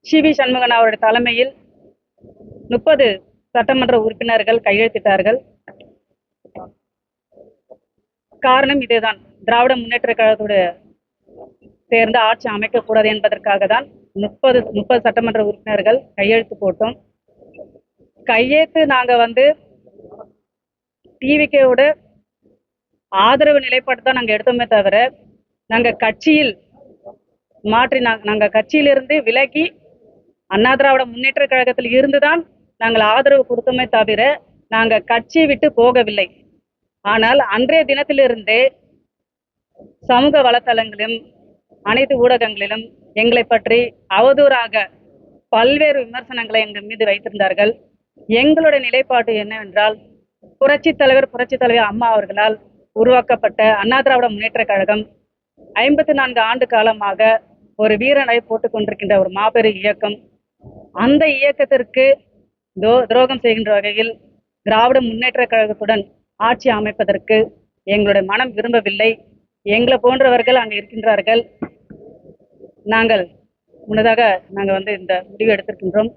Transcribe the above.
CV. Shanmugan அவருடைய தலைமையில் 30 சட்டமன்ற உறுப்பினர்கள் கையெழுத்திட்டார்கள். காரணம் இதுதான், திராவிட முன்னேற்ற கழகத்தோடு சேர்ந்து ஆட்சி அமைக்கக்கூடாது என்பதற்காக தான் 30 சட்டமன்ற உறுப்பினர்கள் கையெழுத்து போட்டோம். கையெழுத்து நாங்க டிவிகேவோட ஆதரவு நிலைப்பாடு தான் நாங்க எடுத்தோமே தவிர, நாங்க கட்சியில் மாற்றி நாங்க கட்சியிலிருந்து விலகி அண்ணா திராவிட முன்னேற்ற கழகத்தில் இருந்துதான் நாங்கள் ஆதரவு கொடுத்தோமே தவிர நாங்க கட்சியை விட்டு போகவில்லை. ஆனால் அன்றைய தினத்திலிருந்தே சமூக வலைத்தளங்களிலும் அனைத்து ஊடகங்களிலும் எங்களை பற்றி அவதூறாக பல்வேறு விமர்சனங்களை எங்கள் மீது வைத்திருந்தார்கள். எங்களுடைய நிலைப்பாடு என்னவென்றால், புரட்சி தலைவர் அம்மா அவர்களால் உருவாக்கப்பட்ட அண்ணா திராவிட முன்னேற்ற கழகம் 54 ஆண்டு காலமாக ஒரு வீரனை போட்டுக் கொண்டிருக்கின்ற ஒரு மாபெரும் இயக்கம். அந்த இயக்கத்திற்கு துரோகம் செய்கின்ற வகையில் திராவிட முன்னேற்ற கழகத்துடன் ஆட்சி அமைப்பதற்கு எங்களுடைய மனம் விரும்பவில்லை. எங்களை போன்றவர்கள் அங்கு இருக்கின்றார்கள். நாங்கள் முன்னதாக இந்த முடிவு எடுத்திருக்கின்றோம்.